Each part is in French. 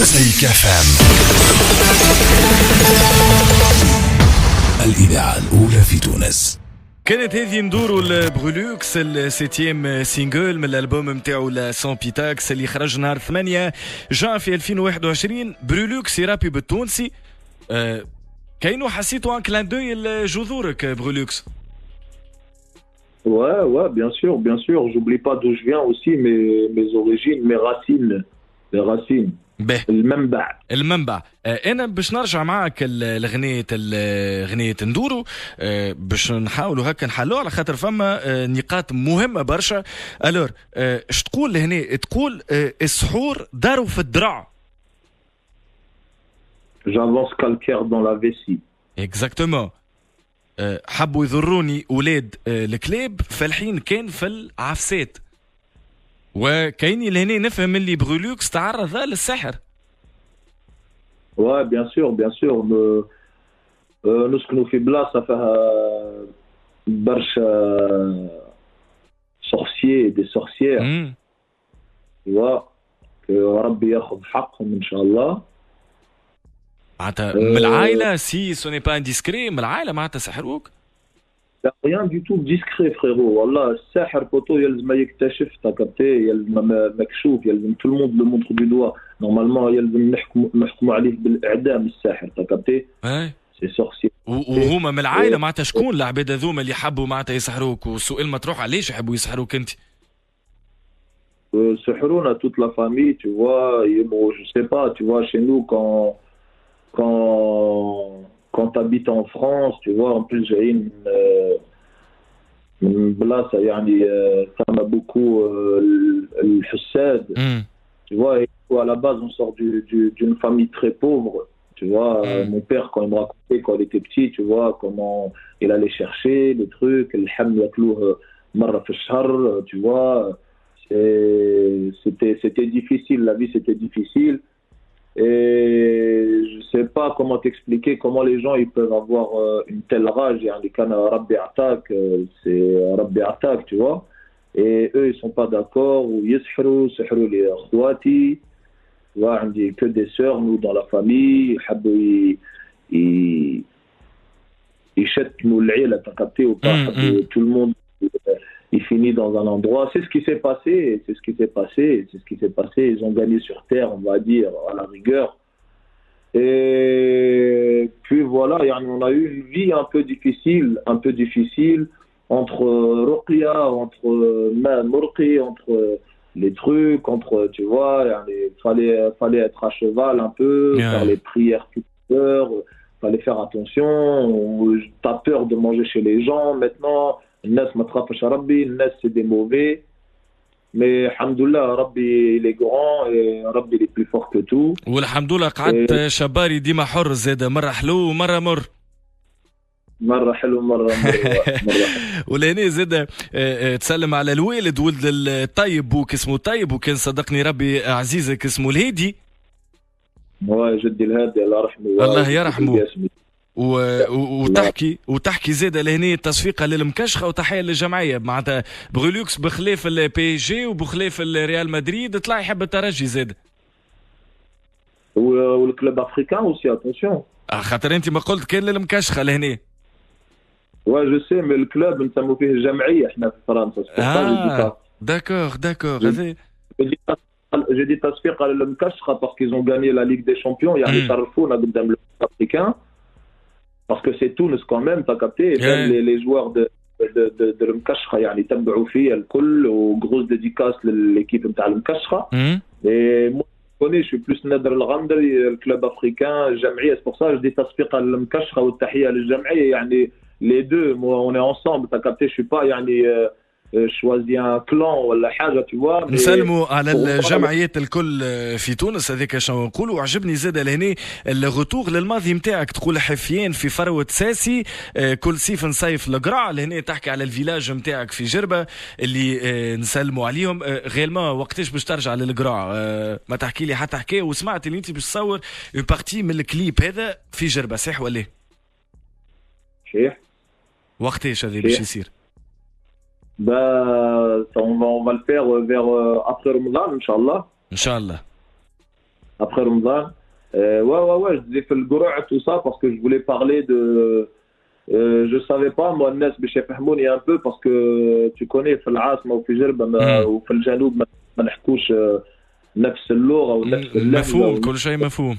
مزيك FM الإذاعة الأولى في تونس. كانت هذه ندوروا لبرولوكس السيتيم سينجل من الالبوم نتاعو لا سون بيتاكس اللي خرج نهار 8 جان في 2021. برولوكس يرابي بالتونسي. كاينو حسيتوا ان كلان دوي لجذورك برولوكس؟ Ouais, bien sûr. J'oublie pas d'où je viens aussi, mes origines, mes racines. Les racines. به المنبع. انا باش نرجع معك لغنية ندورو، باش نحاولوا هكا نحلوا على خاطر فما نقاط مهمه برشا. الور اش تقول لهنا؟ تقول السحور داروا في الدرع. J'avance calcaire dans la vessie. اكزاكتومون. حبوا يضروني ولاد الكلاب فالحين كان في العفسات. وكايني لهنا نفهم اللي برولوكس تعرض للسحر. Ouais, bien sûr. Nous, ce que nous fait là, ça fait برشا sorciers et des sorcières. Tu vois, que ربي ياخذ حقهم إن شاء الله. معناتها من العائلة سي سوني با انديسكري، من العائلة معناتها سحروك؟ Rien du tout discret frérot. والله الساحر بوتو يلزم ما يكتشف تاكابتي، يلزم مكشوف، يلزم tout le monde le montre du doigt. Normalement يلزم نحكموا عليه بالإعدام الساحر تاكابتي. سي سورسي. وهما من العائلة معناتها شكون العباد هذوما اللي حبوا معناتها يسحروك؟ والسؤال مطروح علاش يحبوا يسحروك انت؟ سحرونا toute la famille, tu vois. Je sais pas, tu vois, chez nous quand t'habites en France, tu vois, en plus j'ai une place, yani, ça m'a beaucoup le Hussad, tu vois, et à la base on sort d'une famille très pauvre, tu vois. Mon père, quand il me racontait quand il était petit, tu vois, comment il allait chercher les trucs, le ham yaklouh marra fi shahr, tu vois. C'était difficile, la vie c'était difficile. Et je sais pas comment t'expliquer comment les gens ils peuvent avoir une telle rage. Yani quand Rabbi attaque, c'est Rabbi attaque, tu vois. Et eux ils sont pas d'accord. Ou yishrou les khouati. Tu vois, on dit que des sœurs, nous dans la famille, ils jettent nous l'aile, t'as capté ou pas? Tout le monde il finit dans un endroit. C'est ce qui s'est passé. Ils ont gagné sur terre, on va dire, à la rigueur. Et puis voilà, on a eu une vie un peu difficile entre Ruqya, entre Murqi, entre les trucs, entre, tu vois, il fallait être à cheval un peu, faire les prières toutes l'heure, fallait faire attention. T'as peur de manger chez les gens maintenant. الناس ما تخافش ربي، الناس c'est des mauvais. Mais alhamdoulilah, Rabbi il est grand et Rabbi il est plus fort que tout. والحمد لله قعدت شباري ديما حر زاد، مرة حلو ومرة مر. مرة حلو مرة ولهنا زاد تسلم على الوالد، ولد الطيب بوك اسمه طيب، وكان صدقني ربي عزيزك اسمه الهادي. جدي الهادي الله يرحمه. الله يرحمه. وتحكي زاد لهنا تصفيقه للمكشخه وتحيه للجمعيه. معناتها برولوكس بخلاف البي جي وبخلاف الريال مدريد طلع يحب الترجي زاد. والكلوب افريكان اوسي اتونسيون. خاطر انت ما قلت كان للمكشخه لهنا. جو سي مي الكلوب نسموا فيه الجمعيه احنا في فرنسا. داكور هذا. J'ai dit تصفيقه للمكشخه parce qu'ils ont gagné la Ligue des Champions. يعني يشرفونا قدام الافريكان. Parce que c'est Tunis quand même, t'as capté. Les joueurs de l'Mkashra, يعني تبعوا فيه الكل وgrosse dédicace l'équipe نتاع l'Mkashra. Et moi je suis plus نادر الغندري الكلوب افريكان الجمعيه. C'est pour ça que je dis تصفيقه للمكشخه والتحيه للجمعيه. يعني les deux, moi on est ensemble, t'as capté. Je suis pas يعني choisi un clan ولا حاجه، tu vois. نسلموا على الجمعيات الكل في تونس، هذاك شنو نقولوا. عجبني زاد لهنا الغتوغ للماضي نتاعك، تقول حفيان في فروه ساسي كل صيف نصيف القرع. لهنا تحكي على الفيلاج نتاعك في جربه اللي نسلموا عليهم. غيلما وقتاش باش ترجع للقرع؟ ما تحكي لي حتى حكايه. وسمعت اللي انت باش تصور اون بارتي من الكليب هذا في جربه، صح ولا؟ صحيح. وقتاش هذا باش يصير؟ on va le faire vers après Ramadan, Inch'Allah. Inch'Allah. après Ramadan. Ouais, je disais fait le Gour'a, tout ça, parce que je voulais parler de. Je savais pas, moi, Nes Bechef Hmouni un peu, parce que tu connais, في العاصمة وفي جربة وفي الجنوب ما نحكوش نفس اللغة ونفس اللهجة. مفهوم, كل شيء مفهوم.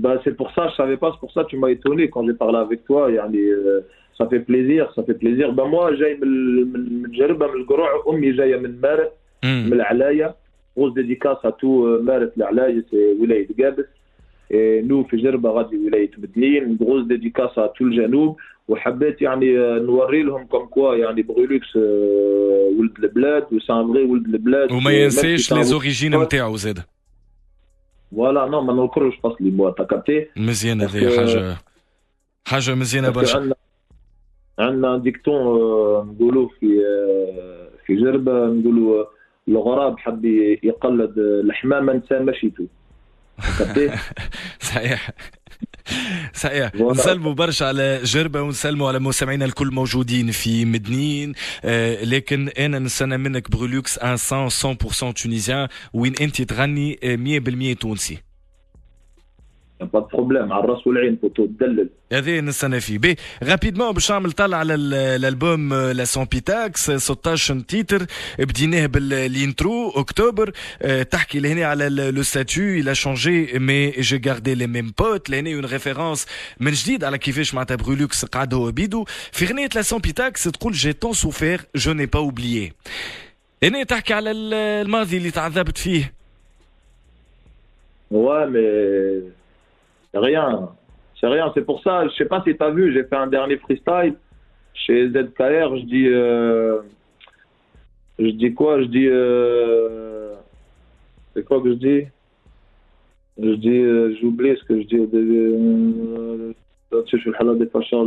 Bah, c'est pour ça, je savais pas, c'est pour ça que tu m'as étonné quand j'ai parlé avec toi. Ça fait plaisir, ça fait plaisir. Ben moi, جاي من جربة من القروع, أمي جاية من مارت, من العلاية. Grosse dédicace à tout مارت العلاية, c'est ولاية قابس. Et nous في جربة غادي ولاية مدنين. Grosse dédicace à tout le جنوب. وحبيت يعني نوري لهم كم كوا يعني برولوكس ولد البلاد وسان فري ولد البلاد. وما ينساش لي زوريجين نتاعو زاد. Voilà, non, ما نذكرش فصلي بوا, t'as capté. مزيان, هذه حاجة مزيانة برشا. عندنا ديكتون نقولوا في جربة, نقولوا الغراب حب يقلد الحمامة نسى مشيتو. صحيح. نسلموا برشا على جربة ونسلموا على مستمعينا الكل موجودين في مدنين. لكن انا نستنى منك برولوكس ان 100% تونيزيان وين انت تغني 100% تونسي. با دو بروبليم, على الراس والعين بوتو تدلل. هذا نستنى فيه. بي رابيدمون باش نعمل طلع على الالبوم لا سامبيتاكس 16 تيتر بديناه بالانترو اكتوبر. تحكي لهنا على لو ستاتيو il a changé mais j'ai gardé les mêmes potes. لهنا اون ريفيرونس من جديد على كيفاش معناتها برولوكس قعد هو بيدو في غنية لا سامبيتاكس. تقول جي طون سوفير جو ني با اوبليي. هنا تحكي على الماضي اللي تعذبت فيه. Ouais, mais c'est rien, c'est pour ça, je sais pas si t'as vu, j'ai fait un dernier freestyle chez ZKR, je dis quoi, c'est quoi que je dis, j'ai oublié ce que je dis au début, je suis le halal des fachas,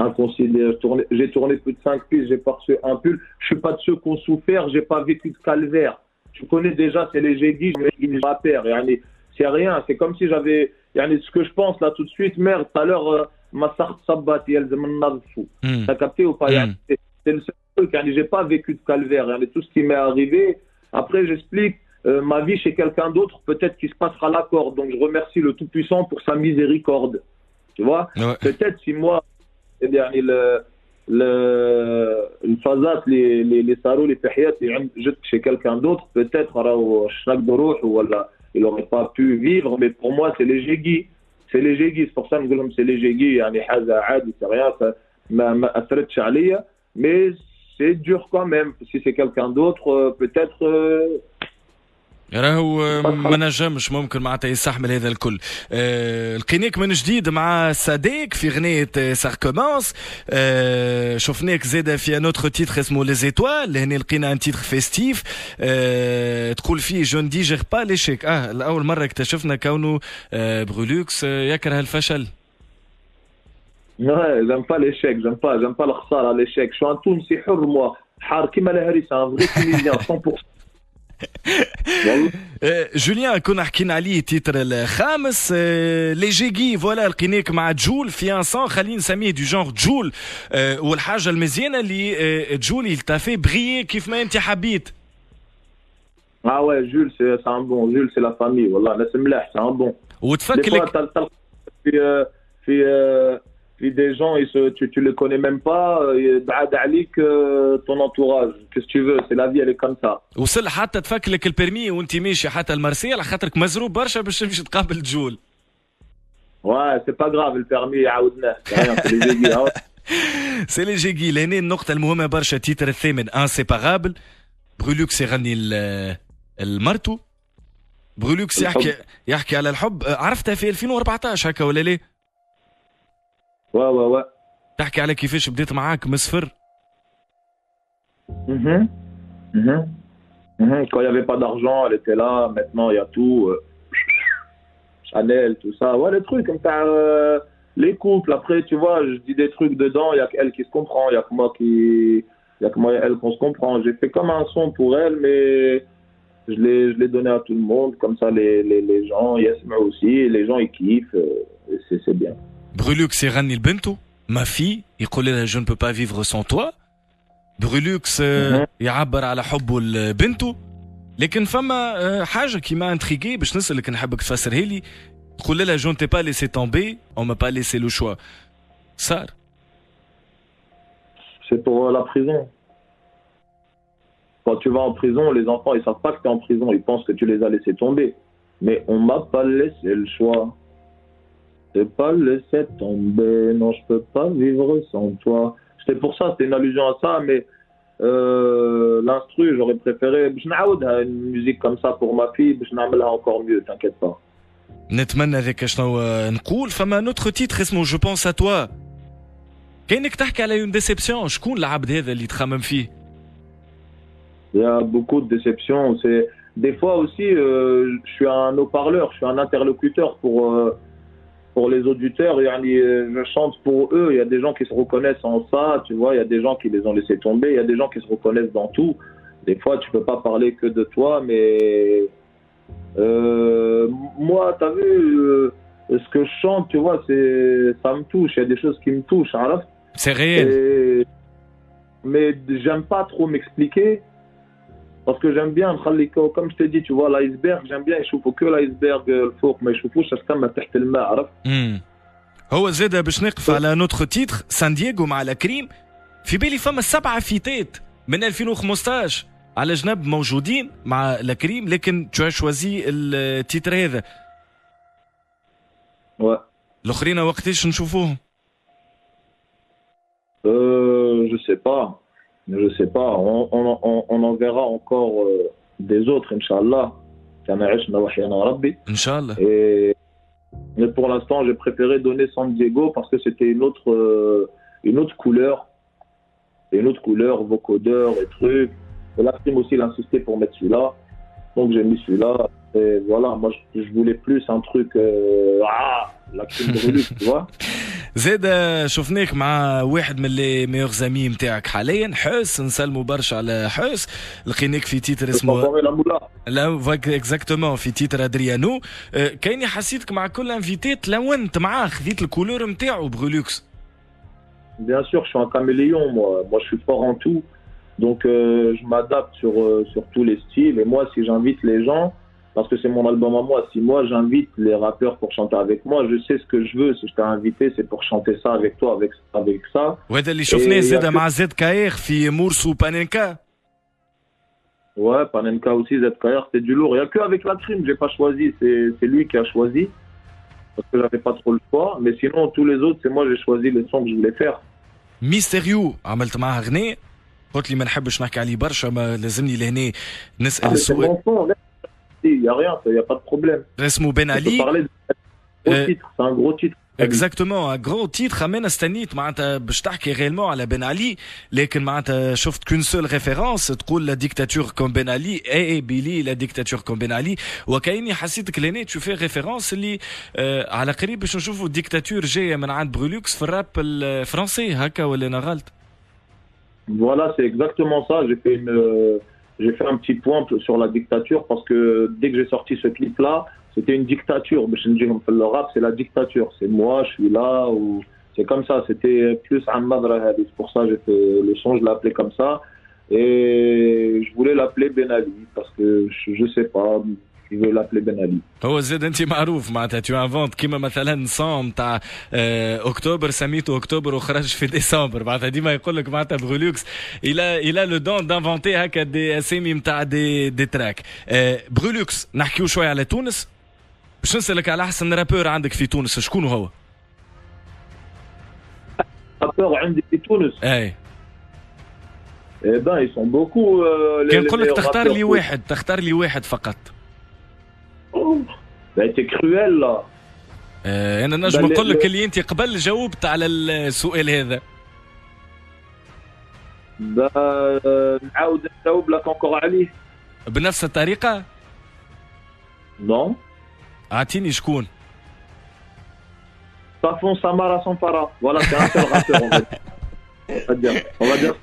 inconsidéré, j'ai tourné plus de 5 pistes, j'ai pas reçu un pull, je suis pas de ceux qui ont souffert, j'ai pas vécu de calvaire, tu connais déjà, c'est les jéguis, ils m'ont peur, c'est rien, c'est comme si j'avais, ce que je pense là tout de suite, merde, tout à l'heure, ma sart sabat, elle me fou. T'as capté ou pas? C'est le seul truc, j'ai pas vécu de calvaire, tout ce qui m'est arrivé. Après, j'explique ma vie chez quelqu'un d'autre, peut-être qu'il se passera l'accord. Donc, je remercie le Tout-Puissant pour sa miséricorde. Tu vois? Ouais. Peut-être si moi, le fazat, les salauds, les fahiyat, juste chez quelqu'un d'autre, peut-être, il n'aurait pas pu vivre, mais pour moi, c'est les jéguis. C'est les jéguis, c'est pour ça que c'est les jéguis. C'est rien, mais c'est dur quand même. Si c'est quelqu'un d'autre, peut-être. راهو ما نجمش ممكن معناتها يستحمل هذا الكل. لقيناك من جديد مع ساديك في غنية ساركومانس. شفناك زاده في نوتر تيتر اسمه لي زيتوال. هنا لقينا ان تيتر فيستيف تقول فيه جو ندي جير با ليشيك. الاول مره اكتشفنا كونه برولوكس يكره الفشل. Ouais, j'aime pas l'échec, j'aime pas le khsara, l'échec. Je suis un Tounsi حر moi, حار كيما الهري, c'est un vrai Tunisien 100%. جوليان كنا حكينا عليه تيتر الخامس لي جيجي. فوالا لقيناك مع جول في ان سون خلينا نسميه دو جونغ جول. والحاجه المزيانه اللي جول يلتافي بغيي كيف ما انت حبيت. Ah ouais, Jules, c'est un bon. Jules, c'est la famille. Wallah, c'est un bon. وتفك لك في des gens, tu les connais même pas, بعد عليك ton entourage. Qu'est-ce que tu veux, c'est la vie, elle est comme ça. وصل حتى تفك لك البرمي وانت ماشي حتى المرسي على خاطرك مزروب برشا باش تمشي تقابل جول. Ouais, c'est pas grave, le permis عاودناه. C'est les jéguis. سي لي جيجي. لهنا النقطة المهمة برشا تيتر الثامن انسيبارابل. برولوكس يغني المرتو. برولوكس يحكي على الحب. عرفتها في 2014 هكا ولا ليه؟ Ouais. تحكي على كيفاش بديت معاك من صفر. Quand il n'y avait pas d'argent, elle était là. Maintenant, il y a tout. Chanel, tout ça. Ouais, les trucs comme ça. Les couples. Après, tu vois, je dis des trucs dedans. Il y a qu'elle qui se comprend. Il y a que moi il y a que moi et elle qu'on se comprend. J'ai fait comme un son pour elle, mais je l'ai donné à tout le monde. Comme ça, les gens, Yasma aussi, les gens, ils kiffent. Et c'est bien. برولوكس يغني لبنته ما في يقول لها جو نبو با فيفر سون توا. برولوكس يعبر على حبه لبنته. لكن فما حاجه كيما انتريغي باش نسالك نحبك تفسرها لي. تقول لها جو نتي با ليسي تومبي او ما با ليسي لو شوا صار. C'est pour la prison. Quand tu vas en prison, les enfants, ils savent pas que tu es en prison. Ils pensent que tu les as laissés tomber. Mais on m'a pas laissé le choix. Je t'ai pas laissé tomber. Non, je peux pas vivre sans toi. C'était pour ça, c'était une allusion à ça. Mais l'instru, j'aurais préféré. Je n'aoudha une musique comme ça pour ma fille. Je n'amelha encore mieux, t'inquiète pas. نتمنى ذاك شنو نقول. فما نوتر تيتر اسمه جو بونس ا توا. كاينك تحكي على اون ديسيبسيون. شكون العبد هذا اللي تخمم فيه؟ Il y a beaucoup de déceptions. C'est des fois aussi, je suis un haut-parleur, je suis un interlocuteur pour les auditeurs. Je chante pour eux. Il y a des gens qui se reconnaissent en ça, tu vois. Il y a des gens qui les ont laissés tomber. Il y a des gens qui se reconnaissent dans tout. Des fois, tu peux pas parler que de toi, mais moi, t'as vu, ce que je chante, tu vois, ça me touche. Il y a des choses qui me touchent. Hein, c'est réel. Mais j'aime pas trop m'expliquer. Parce que j'aime bien, comme je t'ai dit, tu vois, l'iceberg, j'aime bien يشوفوا que l'iceberg الفوق ما يشوفوش السما تحت الماء عرفت. هو زاد باش نقف على نوتر تيتر سان دييغو مع لاكريم. في بالي فما 7 فيتات من 2015 على جنب موجودين مع لاكريم لكن tu as choisi التيتر هذا. الاخرين وقتاش نشوفوهم؟ Je sais pas. Je sais pas, on en verra encore des autres, Inch'Allah. Inch'Allah. Mais pour l'instant, j'ai préféré donner San Diego parce que c'était une autre couleur, vocodeur et trucs. Et la prime aussi, il a insisté pour mettre celui-là. Donc j'ai mis celui-là. Et voilà, moi je voulais plus un truc. La prime brûlée, tu vois. زاد شفناك مع واحد من لي ميور زامي نتاعك حاليا حوس. نسلموا برشا على حوس. لقيناك في تيتر اسمه لا اكزاكتومون في تيتر ادريانو. كايني حسيتك مع كل انفيتيت لونت معاه خذيت الكولور نتاعو بغولوكس. Bien sûr, je suis un caméléon moi je suis fort en tout. Donc je m'adapte sur tous les styles et moi si j'invite les gens parce que c'est mon album à moi. Si moi j'invite les rappeurs pour chanter avec moi, je sais ce que je veux. Si je t'ai invité, c'est pour chanter ça avec toi, avec ça. وهذا اللي شفناه زاد مع زاد كاير في مورس وبانينكا. Ouais, Panenka aussi, ZKR, c'est du lourd. Il n'y a que avec la crime, j'ai pas choisi. C'est lui qui a choisi parce que j'avais pas trop le choix. Mais sinon, tous les autres, c'est moi j'ai choisi les sons que je voulais faire. ميستيريو عملت معاه غنية. قلت لي ما نحبش نحكي عليه برشا ما لازمني لهنا نسأل السؤال. Il n'y a rien, il n'y a pas de problème. اسمه بن علي. C'est un gros titre. اكزاكتومون ان غرو تيتر. انا استنيت معناتها باش تحكي غيرمون على بن علي لكن معناتها شفت كون سول ريفيرونس تقول لا ديكتاتور كوم بن علي اي بيلي لا ديكتاتور كوم بن علي. وكايني حسيتك لهنا تشوفي ريفيرونس اللي على قريب باش نشوفوا ديكتاتور جايه من عند برولوكس في الراب الفرنسي هكا ولا انا غلط؟ Voilà, c'est exactement ça. J'ai fait un petit point sur la dictature parce que dès que j'ai sorti ce clip-là, c'était une dictature. Le rap, c'est la dictature. C'est moi, je suis là. Ou... C'est comme ça. C'était plus un madra. C'est pour ça que j'ai fait le son, je l'ai appelé comme ça. Et je voulais l'appeler Ben Ali parce que je sais pas. Je veux l'appeler Ben Ali. هو زاد انت معروف معناتها تو انفونت كيما مثلا صوم تاع اكتوبر سميته اكتوبر وخرج في ديسمبر. معناتها ديما يقول لك معناتها بغولوكس الى لو دون دانفونتي هكا دي اسامي نتاع دي تراك. بغولوكس نحكيو شويه على تونس. باش نسالك على احسن رابور عندك في تونس شكون هو؟ رابور عندي في تونس؟ اي Eh ben ils sont beaucoup. كان نقول لك تختار لي واحد فقط. Ben t'es cruel là. انا نجم نقول لك اللي انت قبل جاوبت على السؤال هذا. نعاود نجاوب لك encore عليه بنفس الطريقة؟ Non. اعطيني شكون؟ Safon Samara Sampara. Voilà, c'est un seul rappeur en fait. On va dire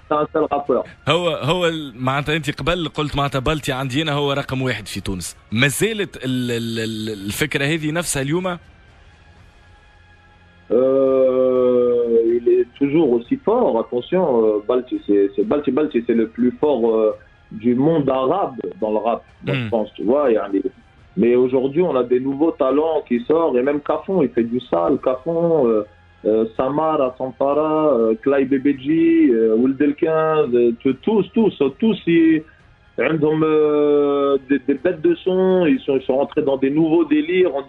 c'est un seul rappeur. هو معناتها انت قبل قلت معناتها بلتي عندي انا هو رقم واحد في تونس. ما زالت الفكرة هذه نفسها اليوم؟ Il est toujours aussi fort. Attention, Balti, c'est le plus fort du monde arabe dans le rap, moi, je pense, tu vois. Mais aujourd'hui, on a des nouveaux talents qui sortent, et même Kafon, il fait du sale. Kafon, Samara, Sampara, Clay Bebeji, Wildel 15, tous, ils ont des bêtes de son, ils sont rentrés dans des nouveaux délires, on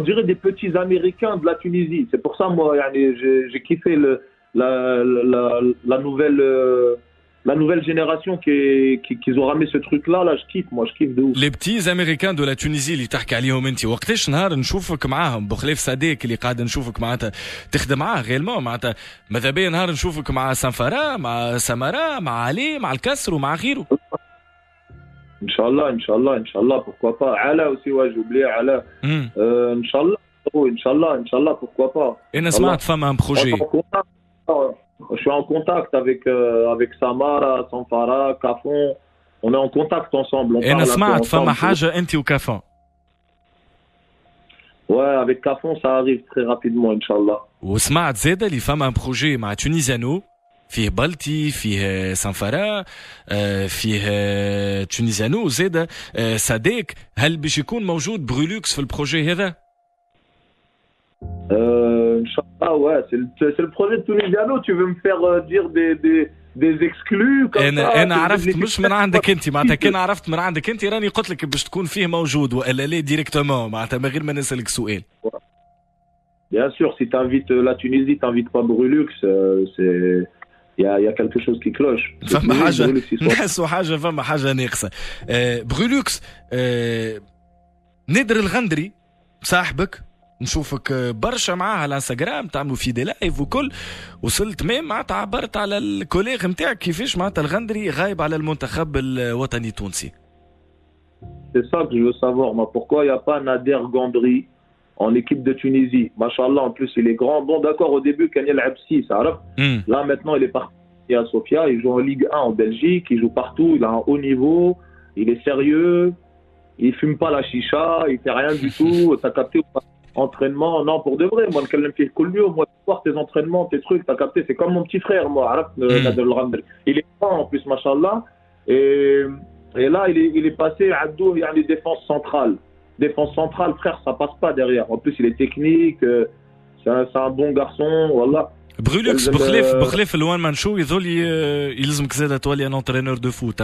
dirait des petits Américains de la Tunisie. C'est pour ça, moi, j'ai kiffé la nouvelle génération qu'ils ont ramené ce truc-là. Là, je kiffe de ouf. Les petits Américains de la Tunisie اللي تحكي عليهم انت وقتاش نهار نشوفك معاهم بخلاف صديق اللي قاعد نشوفك معناتها تخدم معاه غيرمون معناتها ماذا بيا نهار نشوفك مع سانفارا مع سمارا مع علي مع الكسر ومع غيره. Inch'Allah, pourquoi pas. Ala aussi, ouais, j'ai oublié Ala. Inch'Allah, pourquoi pas. Et سمعت فما un projet. Je suis en contact avec Samara, Sanfara, Kafon. On est en contact ensemble. On parle سمعت فما حاجة أنت وكافون. Ouais, avec Kafon, ça arrive très rapidement, Inch'Allah. وسمعت زادة اللي فما un projet مع تونيزيانو. فيه بلتي فيه سانفارا فيه تونيزيانو زادة صديق هل باش يكون موجود برولوكس في البروجي هذا؟ Inch'Allah, ouais, c'est le projet de Tunisiano. Tu veux me faire dire des exclus comme ça? انا عرفت مش من عندك انت معناتها كان عرفت من عندك انت راني قلت لك باش تكون فيه موجود والا لا ديريكتومون معناتها من غير ما نسالك سؤال. Bien sûr, si t'invites la Tunisie, t'invites pas Brulux, il y a quelque chose qui cloche. فما حاجة نحسوا حاجة فما حاجة ناقصة. برولوكس نادر الغندري صاحبك نشوفك برشا معاه على انستغرام تعملوا في دي لايف وكل وصلت ميم معناتها عبرت على الكوليغ نتاعك كيفاش معناتها الغندري غايب على المنتخب الوطني التونسي. C'est ça que je veux savoir, moi. Pourquoi il n'y a pas Nader Gandri en équipe de Tunisie? Machallah, en plus, il est grand. Bon, d'accord, au début, Kanyel Absi, ça arrive. Là, maintenant, il est parti à Sofia. Il joue en Ligue 1 en Belgique. Il joue partout. Il a un haut niveau. Il est sérieux. Il fume pas la chicha. Il fait rien du tout. T'as capté ou pas? Entraînement, non, pour de vrai. Moi, moi, tu vois tes entraînements, tes trucs, t'as capté. C'est comme mon petit frère, moi. Nader Gandri. Il est grand, en plus, machallah. Et là, il est passé à Abdou, il y a les défenses centrales. Défense centrale, frère, ça passe pas derrière. En plus, il est technique, c'est un bon garçon, voilà. برولوكس بخلاف الوان مان شو يظل يلزمك زاد تولي un entraîneur de foot.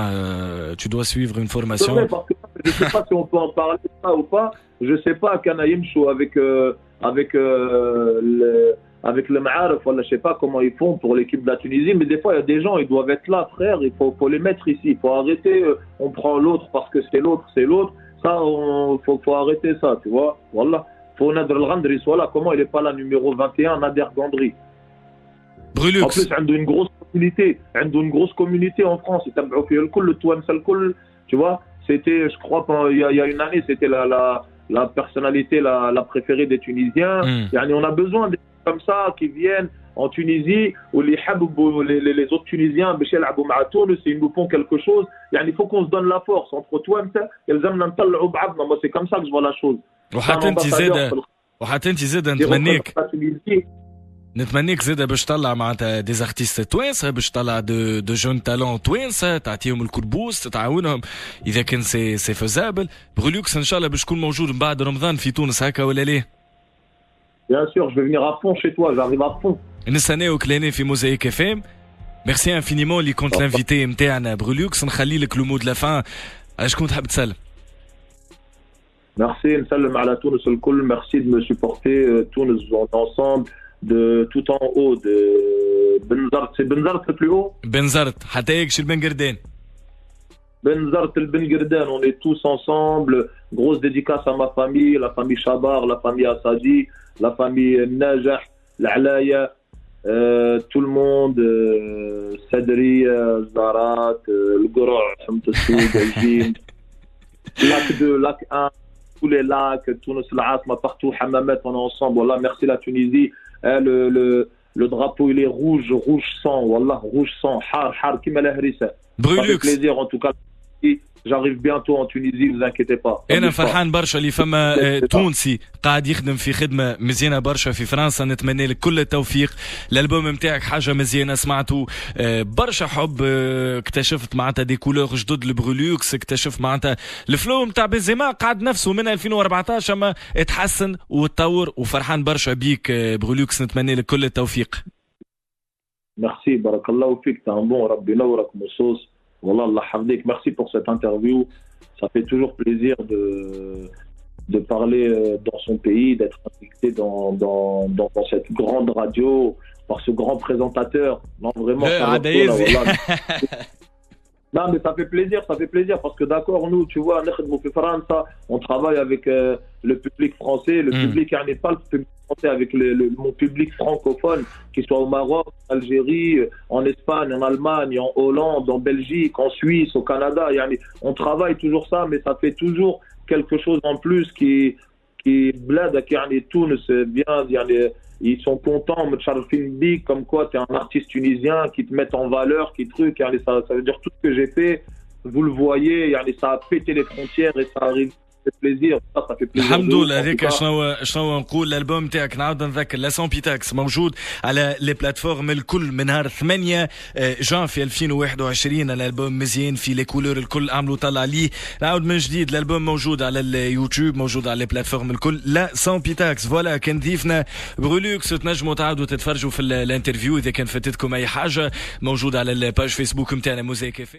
Tu dois suivre une formation. C'est vrai, parce que je sais pas si on peut en parler ça ou pas. Je sais pas Kanaïm Chou avec le Ma'arif, voilà, je sais pas comment ils font pour l'équipe de la Tunisie, mais des fois il y a des gens, ils doivent être là, frère, il faut les mettre ici, il faut arrêter, on prend l'autre parce que c'est l'autre. Ça, faut arrêter ça, tu vois. Voilà. Faut Nader El Gandri soit là. Comment il n'est pas là, numéro 21, Nader Gandri? Brulux. En plus, il y a une grosse communauté en France. Tu vois, c'était, je crois, il y a une année, c'était la personnalité la préférée des Tunisiens. On a besoin des comme ça qui viennent en Tunisie où les autres Tunisiens ils nous font quelque chose. Il faut qu'on se donne la force entre toi et moi c'est comme ça que je vois la chose. وحتى انت زاد نتمنيك زاد باش تطلع معناتها دي ارتيست توانسه باش تطلع دو جون تالون توانسه تعطيهم الكربوس تعاونهم اذا كان سي فيزابل. برولوكس ان شاء الله باش تكون موجود من بعد رمضان في تونس هكا ولا ليه؟ Bien sûr, je vais venir à fond chez toi, j'arrive à fond. نستناوك لهنا في موزايك اف ام. ميرسي انفينيمون اللي كنت لانفيتي نتاعنا برولوكس. نخلي لك لو مود لا فان. اشكون تحب تسلم؟ Merci, نسلم على تونس الكل. Merci de me supporter. Tunis ensemble, de tout en haut, de Benzart. C'est Benzart le plus haut? Benzart, حتى يكشي البنقردان. Benzart el Bengirdan, on est tous ensemble. Grosse dédicace à ma famille, la famille Chabar, la famille Assadi, la famille Najah, l'Alaya, tout le monde, Sadri, Zarat, le Gora, Hamtassoud, Aljim, Lac 2, Lac 1, tous les lacs, Tunis, l'Asma, partout, Hamamet, on est ensemble. Wallah, merci la Tunisie. Le drapeau, il est rouge sang. Wallah, rouge sang. Har, Kima la Harissa. Brulux. Avec plaisir, en tout cas. j'arrive bientôt en Tunisie, ne vous inquiétez pas. انا فرحان برشا اللي فما تونسي قاعد يخدم في خدمه مزيانه برشا في فرنسا. نتمنى لك كل التوفيق. الالبوم نتاعك حاجه مزيانه، سمعته برشا حب، اكتشفت معناتها دي كولور جدد لبرولوكس، اكتشفت معناتها الفلو نتاع بنزيما قعد نفسه من 2014 اما اتحسن وتطور، وفرحان برشا بيك برولوكس. نتمنى لك كل التوفيق. ميرسي بارك الله فيك، t'es un bon، ربي ينورك مصوص. Voilà, Allah Hamdik, merci pour cette interview. Ça fait toujours plaisir de parler dans son pays, d'être invité dans cette grande radio, par ce grand présentateur. Non, vraiment, non, mais ça fait plaisir, parce que d'accord, nous, tu vois, on travaille avec le public français, le public n'est pas le public français, avec mon public francophone, qu'il soit au Maroc, en Algérie, en Espagne, en Allemagne, en Hollande, en Belgique, en Suisse, au Canada. On travaille toujours ça, mais ça fait toujours quelque chose en plus qui bled, qui Tunis bien, ils sont contents, comme quoi tu es un artiste tunisien, qui te met en valeur, qui truc, ça veut dire tout ce que j'ai fait, vous le voyez, ça a pété les frontières et ça arrive. plaisir. Ça fait plaisir. الحمد لله. هذيك شنو نقول، الالبوم تاعك نعاود نذكر لا سامبيتاكس موجود على لي بلاتفورم الكل من نهار 8 جان في 2021. الالبوم مزيان في لي كولور الكل، عملوا طلع ليه. نعاود من جديد، الالبوم موجود على اليوتيوب، موجود على لي بلاتفورم الكل، لا سامبيتاكس. فوالا كان ضيفنا برولوكس. تنجموا تعاودوا تتفرجوا في الانترفيو اذا كان فاتتكم اي حاجه، موجود على الباج فيسبوك نتاعنا موزايك.